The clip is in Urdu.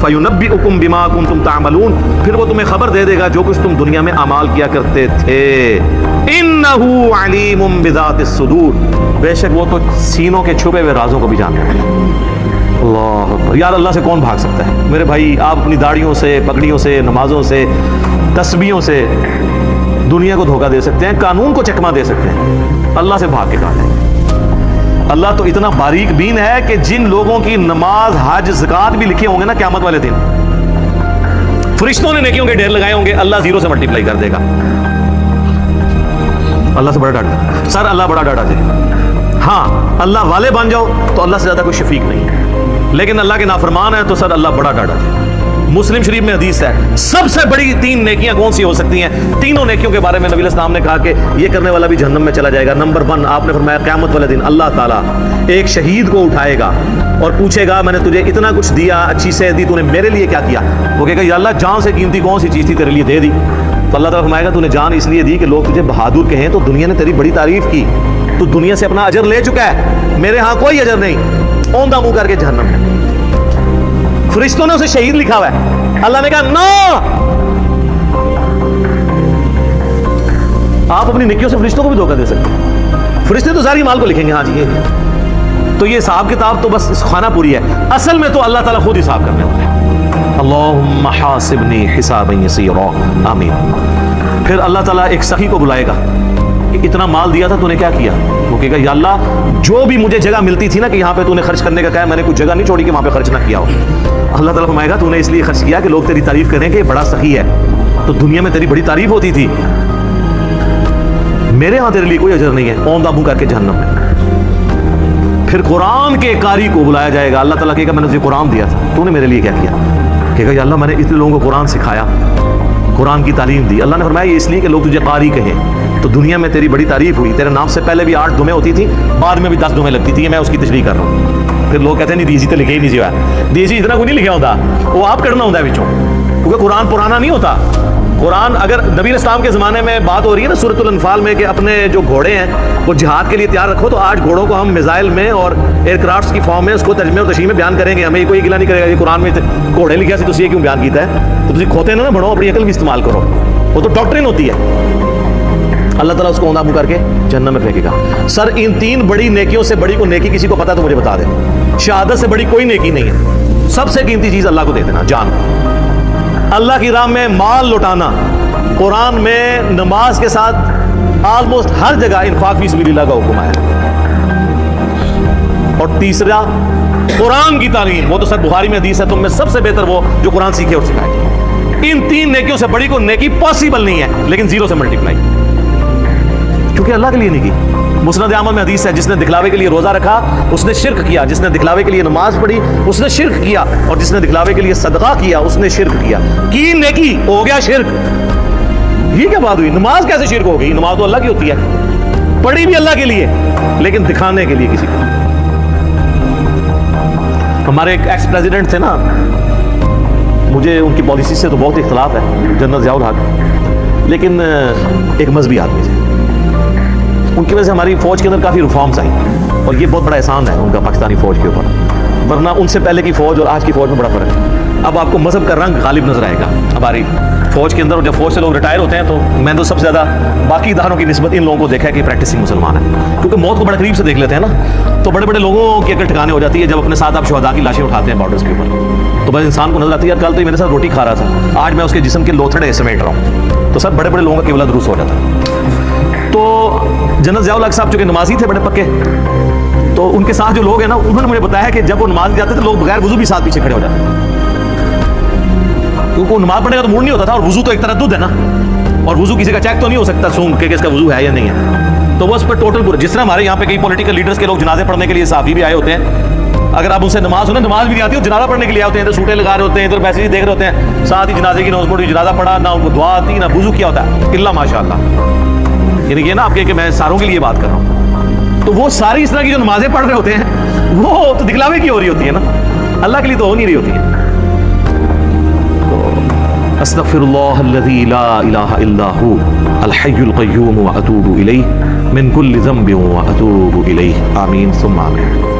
فَيُنَبِّئُكُم بِمَا كُنتُم تَعْمَلُونَ، پھر وہ تمہیں خبر دے دے گا جو کچھ تم دنیا میں اعمال کیا کرتے تھے. إِنَّهُ عَلِيمٌ بِذَاتِ الصُّدُورِ، بے شک وہ تو سینوں کے چھپے ہوئے رازوں کو بھی جانتا ہے. اللہ اکبر. یار اللہ سے کون بھاگ سکتا ہے میرے بھائی؟ آپ اپنی داڑھیوں سے، پگڑیوں سے، نمازوں سے، تسبیحوں سے دنیا کو دھوکہ دے سکتے ہیں، قانون کو چکما دے سکتے ہیں، اللہ سے بھاگ کے کہاں جائیں گے؟ اللہ تو اتنا باریک بین ہے کہ جن لوگوں کی نماز، حج، زکوٰۃ بھی لکھے ہوں گے نا قیامت والے دن، فرشتوں نے نیکیوں کے ڈھیر لگائے ہوں گے، اللہ زیرو سے ملٹیپلائی کر دے گا. اللہ سے بڑا ڈاٹا سر، اللہ بڑا ڈاٹا دے. ہاں اللہ والے بن جاؤ تو اللہ سے زیادہ کوئی شفیق نہیں، لیکن اللہ کے نافرمان ہے تو سر اللہ بڑا ڈاٹا دے. مسلم شریف میں حدیث ہے سب سے بڑی 3 نیکیاں کون سی ہو سکتی ہیں؟ تینوں نیکیوں کے بارے میں نبی علیہ السلام نے کہا کہ یہ کرنے والا بھی جہنم میں چلا جائے گا. نمبر 1 آپ نے فرمایا قیامت والے دن اللہ تعالیٰ ایک شہید کو اٹھائے گا اور پوچھے گا میں نے تجھے اتنا کچھ دیا، اچھی صحت دی، تو نے میرے لیے کیا کیا؟ وہ کہے گا یا اللہ جان سے قیمتی کون سی چیز تھی تیرے لیے دے دی. تو اللہ تعالیٰ فرمائے گا تو نے جان اس لیے دی کہ لوگ تجھے بہادر کہیں تو دنیا نے تیری بڑی تعریف کی، تو دنیا سے اپنا اجر لے چکا ہے، میرے ہاں کوئی اجر نہیں، اوندھا منہ کر کے جہنم میں. فرشتوں نے اسے شہید لکھا ہوا ہے، اللہ نے کہا نو. آپ اپنی نیکیوں سے فرشتوں کو بھی دھوکہ دے سکتے ہیں، فرشتے تو ساری مال کو لکھیں گے ہاں جی یہ تو یہ حساب کتاب تو بس خانہ پوری ہے، اصل میں تو اللہ تعالیٰ خود حساب کرنے والے ہیں. اللہم حاسبنی حسابا یسیرا، آمین. پھر اللہ تعالیٰ ایک سخی کو بلائے گا کہ اتنا مال دیا تھا تو نے کیا کیا؟ وہ کہے گا یا اللہ جو بھی مجھے جگہ ملتی تھی نا کہ یہاں پہ تو نے خرچ کرنے کا کہا ہے، میں نے کوئی جگہ نہیں چھوڑی کہ وہاں پہ خرچ نہ کیا ہو. اللہ تعالیٰ فرمائے گا تو نے اس لیے خرچ کیا کہ لوگ تیری تعریف کریں کہ یہ بڑا سخی ہے، تو دنیا میں تیری بڑی تعریف ہوتی تھی، میرے ہاں تیرے لیے کوئی اجر نہیں ہے، اوندھا منہ کر کے جہنم میں. پھر قرآن کے قاری کو بلایا جائے گا، اللہ تعالیٰ کہے گا میں نے تجھے قرآن دیا تھا، تو نے میرے لیے کیا کیا؟ کہے گا یا اللہ میں نے اتنے لوگوں کو قرآن سکھایا، قرآن کی تعلیم دی. اللہ نے فرمایا یہ اس لیے کہ لوگ تجھے قاری کہیں، تو دنیا میں تیری بڑی تعریف ہوئی، تیرے نام سے پہلے بھی 8 دمیں ہوتی تھی، بعد میں بھی 10 دمیں لگتی تھی، میں اس کی تشریح کر رہا ہوں. پھر لوگ کہتے ہیں نہیں دیسی تو لکھے ہی نہیں جی، دیسی اتنا کوئی نہیں لکھا ہوتا، وہ آپ کرنا ہوتا ہے بچوں، کیونکہ قرآن پرانا نہیں ہوتا. قرآن اگر نبی اسلام کے زمانے میں بات ہو رہی ہے نا سورۃ الانفال میں کہ اپنے جو گھوڑے ہیں وہ جہاد کے لیے تیار رکھو، تو آج گھوڑوں کو ہم میزائل میں اور ایئر کرافٹس کی فارم میں اس کو ترجمے اور تشریح میں بیان کریں گے، ہمیں کوئی گلا نہیں کرے گا یہ قرآن میں گھوڑے لکھا سی تو یہ کیوں بیان کیتا ہے؟ تو تسی کھوتے نا بڑھو، اپنی عقل بھی استعمال کرو، وہ تو ڈاکٹرین ہوتی ہے. اللہ تعالیٰ اس کو اوندھا منہ کر کے جہنم میں پھینکے گا. سر ان 3 بڑی نیکیوں سے بڑی کوئی نیکی کسی کو پتا تو مجھے بتا دے. شہادت سے بڑی کوئی نیکی نہیں ہے، سب سے قیمتی چیز اللہ کو دے دینا، جان. اللہ کی راہ میں مال لٹانا، قرآن میں نماز کے ساتھ آلموسٹ ہر جگہ انفاق فی سبیل اللہ کا حکم آیا. اور تیسرا قرآن کی تعلیم، وہ تو سر بخاری میں حدیث ہے تم میں سب سے بہتر وہ جو قرآن سیکھے اور سکھائے. ان 3 نیکیوں سے بڑی کوئی نیکی پاسبل نہیں ہے، لیکن زیرو سے ملٹیپلائی، کیونکہ اللہ کے لیے نہیں کی. مسند احمد میں حدیث ہے جس نے دکھلاوے کے لیے روزہ رکھا اس نے شرک کیا، جس نے دکھلاوے کے لیے نماز پڑھی اس نے شرک کیا، اور جس نے دکھلاوے کے لیے صدقہ کیا اس نے شرک کیا. کی نیکی ہو گیا شرک. یہ کیا بات ہوئی؟ نماز کیسے شرک ہو گئی؟ نماز تو اللہ کی ہوتی ہے، پڑھی بھی اللہ کے لیے لیکن دکھانے کے لیے کسی کو. ہمارے ایک ایکس پریزیڈنٹ تھے نا، مجھے ان کی پالیسی سے تو بہت اختلاف ہے، جنرل ضیاء الحق، لیکن ایک مذہبی آدمی تھے. ان کی وجہ سے ہماری فوج کے اندر کافی ریفارمز آئیں، اور یہ بہت بڑا احسان ہے ان کا پاکستانی فوج کے اوپر، ورنہ ان سے پہلے کی فوج اور آج کی فوج میں بڑا فرق ہے. اب آپ کو مذہب کا رنگ غالب نظر آئے گا ہماری فوج کے اندر. اور جب فوج سے لوگ ریٹائر ہوتے ہیں تو میں تو سب سے زیادہ باقی اداروں کی نسبت ان لوگوں کو دیکھا ہے کہ پریکٹسنگ مسلمان ہیں، کیونکہ موت کو بڑے قریب سے دیکھ لیتے ہیں نا، تو بڑے بڑے لوگوں کی اگر ٹھکانے ہو جاتی ہے جب اپنے ساتھ آپ شہداء کی لاشیں اٹھاتے ہیں بارڈرز کے اوپر، تو بس انسان کو نظر آتی ہے یار کل تو یہ میرے ساتھ روٹی کھا رہا تھا، آج میں اس کے جسم کے لوتھڑے سمیٹ رہا ہوں. تو سب بڑے بڑے لوگوں کا قبلہ دروس ہو جاتا ہے. تو جنرل ضیاء الحق صاحب چونکہ نمازی تھے بڑے پکے، تو ان کے ساتھ جو لوگ ہیں نا انہوں نے مجھے بتایا کہ جب وہ نماز جاتے تھے لوگ بغیر وضو بھی ساتھ پیچھے کھڑے ہو جاتے ہیں، کیونکہ نماز پڑھنے کا تو موڈ نہیں ہوتا تھا، اور وضو تو ایک تردد ہے نا، اور وضو کسی کا چیک تو نہیں ہو سکتا سونگ کہ اس کا وضو ہے یا نہیں ہے. تو وہ اس پر ٹوٹل پورا، جس طرح ہمارے یہاں پہ کئی پولیٹیکل لیڈرز کے لوگ جنازے پڑھنے کے لیے صحافی بھی آئے ہوتے ہیں، اگر آپ ان سے نماز سنیں نماز بھی نہیں آتی اور جنازہ پڑھنے کے لیے ہوتے ہیں، ادھر سوٹیں لگا رہے ہوتے ہیں، ادھر میسیج دیکھ رہے ہوتے ہیں، ساتھ ہی جنازے کی نماز پڑھی، جنازہ پڑھا نہ ان کو دعا آتی نہ وضو کیا ہوتا ہے الا ماشاء اللہ. یعنی یہ نا آپ کہ میں ساروں کے لیے بات کر رہا ہوں، تو وہ ساری اس طرح کی جو نمازیں پڑھ رہے ہوتے ہیں وہ تو دکھلاوے کی ہو رہی ہوتی ہے نا، اللہ کے لیے تو ہو نہیں رہی ہوتی ہے. استغفر اللہ الذی لا الہ الا هو الحی القیوم واتوب الیہ من کل ذنب واتوب الیہ. آمین ثم آمین.